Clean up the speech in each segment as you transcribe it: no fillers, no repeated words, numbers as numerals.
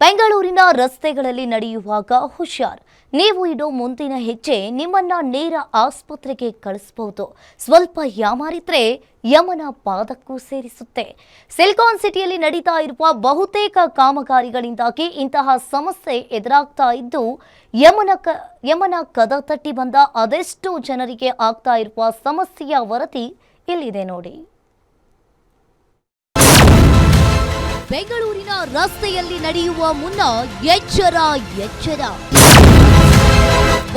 ಬೆಂಗಳೂರಿನ ರಸ್ತೆಗಳಲ್ಲಿ ನಡೆಯುವಾಗ ಹುಷಾರ್. ನೀವು ಇಡೋ ಮುಂದಿನ ಹೆಜ್ಜೆ ನಿಮ್ಮನ್ನ ನೇರ ಆಸ್ಪತ್ರೆಗೆ ಕಳಿಸಬಹುದು. ಸ್ವಲ್ಪ ಯಾಮಾರಿದ್ರೆ ಯಮನ ಪಾದಕ್ಕೂ ಸೇರಿಸುತ್ತೆ. ಸಿಲಿಕಾನ್ ಸಿಟಿಯಲ್ಲಿ ನಡೀತಾ ಇರುವ ಬಹುತೇಕ ಕಾಮಗಾರಿಗಳಿಂದಾಗಿ ಇಂತಹ ಸಮಸ್ಯೆ ಎದುರಾಗ್ತಾ ಇದ್ದು, ಯಮನ ಕದ ತಟ್ಟಿ ಬಂದ ಅದೆಷ್ಟೋ ಜನರಿಗೆ ಆಗ್ತಾ ಇರುವ ಸಮಸ್ಯೆಯ ವರದಿ ಇಲ್ಲಿದೆ ನೋಡಿ. ಬೆಂಗಳೂರಿನ ರಸ್ತೆಯಲ್ಲಿ ನಡೆಯುವ ಮುನ್ನ ಎಚ್ಚರ.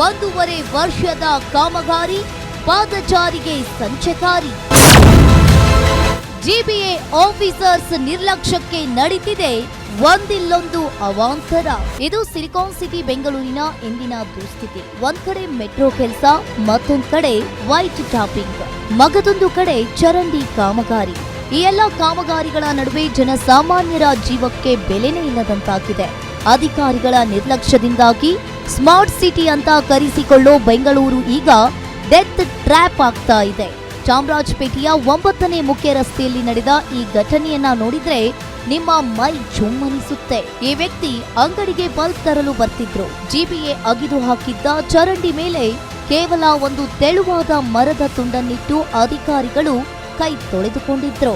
1.5 ವರ್ಷದ ಕಾಮಗಾರಿ ಪಾದಚಾರಿಗೆ ಸಂಚಕಾರಿ. ಜಿಬಿಎ ಆಫೀಸರ್ಸ್ ನಿರ್ಲಕ್ಷ್ಯಕ್ಕೆ ನಡೀತಿದೆ ಒಂದಿಲ್ಲೊಂದು ಅವಾಂತರ. ಇದು ಸಿಲಿಕಾನ್ ಸಿಟಿ ಬೆಂಗಳೂರಿನ ಇಂದಿನ ದುಸ್ಥಿತಿ. ಒಂದ್ ಕಡೆ ಮೆಟ್ರೋ ಕೆಲಸ, ಮತ್ತೊಂದ್ ಕಡೆ ವೈಟ್ ಟಾಪಿಂಗ್, ಮಗದೊಂದು ಕಡೆ ಚರಂಡಿ ಕಾಮಗಾರಿ. ಈ ಎಲ್ಲ ಕಾಮಗಾರಿಗಳ ನಡುವೆ ಜನಸಾಮಾನ್ಯರ ಜೀವಕ್ಕೆ ಬೆಲೆನೇ ಇಲ್ಲದಂತಾಗಿದೆ. ಅಧಿಕಾರಿಗಳ ನಿರ್ಲಕ್ಷ್ಯದಿಂದಾಗಿ ಸ್ಮಾರ್ಟ್ ಸಿಟಿ ಅಂತ ಕರೆಸಿಕೊಳ್ಳೋ ಬೆಂಗಳೂರು ಈಗ ಡೆತ್ ಟ್ರ್ಯಾಪ್ ಆಗ್ತಾ ಇದೆ. ಚಾಮರಾಜಪೇಟೆಯ 9ನೇ ಮುಖ್ಯ ರಸ್ತೆಯಲ್ಲಿ ನಡೆದ ಈ ಘಟನೆಯನ್ನ ನೋಡಿದ್ರೆ ನಿಮ್ಮ ಮೈ ಜುಮ್ಮನಿಸುತ್ತೆ. ಈ ವ್ಯಕ್ತಿ ಅಂಗಡಿಗೆ ಬಲ್ಬ್ ತರಲು ಬರ್ತಿದ್ರು. ಜಿಬಿಎ ಅಗಿದು ಹಾಕಿದ್ದ ಚರಂಡಿ ಮೇಲೆ ಕೇವಲ ಒಂದು ತೆಳುವಾದ ಮರದ ತುಂಡನ್ನಿಟ್ಟು ಅಧಿಕಾರಿಗಳು ಕೈ ತೊಳೆದುಕೊಂಡಿದ್ರು.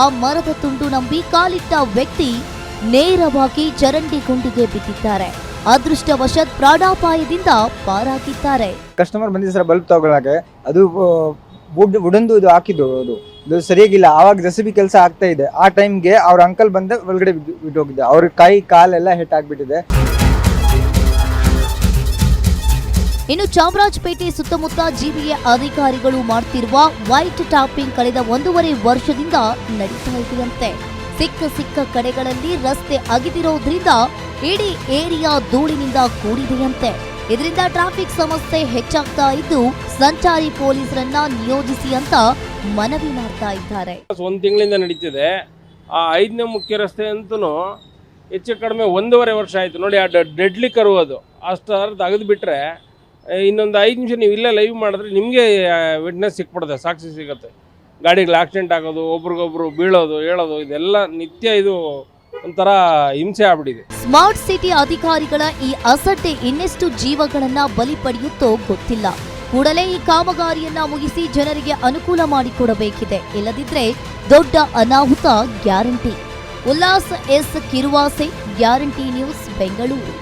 ಆ ಮರದ ತುಂಡು ನಂಬಿ ಕಾಲಿಟ್ಟ ವ್ಯಕ್ತಿ ನೇರವಾಗಿ ಚರಂಡಿ ಗುಂಡಿಗೆ ಬಿದ್ದಿದ್ದಾರೆ. ಅದೃಷ್ಟವಶಾತ್ ಪ್ರಾಣಾಪಾಯದಿಂದ ಪಾರಾಗಿದ್ದಾರೆ. ಕಸ್ಟಮರ್ ಬಂದಿದ್ದ ಸರ್ ಬಲ್ಬ್ ತಗೊಳ್ಳಕ್ಕೆ, ಅದು ವುಡನ್ದು ಇದು ಹಾಕಿದ್ದು, ಅದು ಸರಿಯಾಗಿಲ್ಲ. ಆವಾಗ ಜೆಸಿಬಿ ಕೆಲಸ ಆಗ್ತಾ ಇದೆ. ಆ ಟೈಮ್ಗೆ ಅವ್ರ ಅಂಕಲ್ ಬಂದ ಒಳಗಡೆ ಬಿಟ್ಟೋಗಿದ್ದೆ. ಅವ್ರ ಕೈ ಕಾಲೆಲ್ಲ ಹಿಟ್ ಆಗ್ಬಿಟ್ಟಿದೆ. ಇನ್ನು ಚಾಮರಾಜಪೇಟೆ ಸುತ್ತಮುತ್ತ ಜಿಬಿಎ ಅಧಿಕಾರಿಗಳು ಮಾಡ್ತಿರುವ ವೈಟ್ ಟಾಪಿಂಗ್ ಕಳೆದ 1.5 ವರ್ಷದಿಂದ ನಡೀತಾ ಇದೆಯಂತೆ. ಸಿಕ್ಕ ಕಡೆಗಳಲ್ಲಿ ರಸ್ತೆ ಅಗಿದಿರೋದ್ರಿಂದ ಇಡೀ ಏರಿಯಾ ಧೂಳಿನಿಂದ ಕೂಡಿದೆಯಂತೆ. ಇದರಿಂದ ಟ್ರಾಫಿಕ್ ಸಮಸ್ಯೆ ಹೆಚ್ಚಾಗ್ತಾ ಇದ್ದು, ಸಂಚಾರಿ ಪೊಲೀಸರನ್ನ ನಿಯೋಜಿಸಿ ಅಂತ ಮನವಿ ಮಾಡ್ತಾ ಇದ್ದಾರೆ. ಒಂದು ತಿಂಗಳಿಂದ ನಡೀತಿದೆ. ಆ 5ನೇ ಮುಖ್ಯ ರಸ್ತೆ ಅಂತೂ ಹೆಚ್ಚು ಕಡಿಮೆ 1.5 ವರ್ಷ ಆಯಿತು ನೋಡಿ. ಆ ಡೆಡ್ಲಿ ಕರು ಅದು ಅಷ್ಟು ತೆಗೆದು ಬಿಟ್ಟರೆ ಇನ್ನೊಂದು 5 ನಿಮಿಷ ನೀವು ಇಲ್ಲೇ ಲೈವ್ ಮಾಡಿದ್ರೆ ನಿಮಗೆ ವಿಟ್ನೆಸ್ ಸಿಕ್ಬಿಡುತ್ತೆ, ಸಾಕ್ಷಿ ಸಿಗುತ್ತೆ. ಗಾಡಿಗಳು ಆಕ್ಸಿಡೆಂಟ್ ಆಗೋದು, ಒಬ್ರಿಗೊಬ್ರು ಬೀಳೋದು, ಹೇಳೋದು, ಇದೆಲ್ಲ ನಿತ್ಯ. ಇದು ಒಂಥರ ಹಿಂಸೆ ಆಗ್ಬಿಟ್ಟಿದೆ. ಸ್ಮಾರ್ಟ್ ಸಿಟಿ ಅಧಿಕಾರಿಗಳ ಈ ಅಸಡ್ಡೆ ಇನ್ನೆಷ್ಟು ಜೀವಗಳನ್ನ ಬಲಿ ಪಡೆಯುತ್ತೋ ಗೊತ್ತಿಲ್ಲ. ಕೂಡಲೇ ಈ ಕಾಮಗಾರಿಯನ್ನ ಮುಗಿಸಿ ಜನರಿಗೆ ಅನುಕೂಲ ಮಾಡಿಕೊಡಬೇಕಿದೆ. ಇಲ್ಲದಿದ್ರೆ ದೊಡ್ಡ ಅನಾಹುತ ಗ್ಯಾರಂಟಿ. ಉಲ್ಲಾಸ್ ಎಸ್ ಕಿರುವಾಸೆ, ಗ್ಯಾರಂಟಿ ನ್ಯೂಸ್, ಬೆಂಗಳೂರು.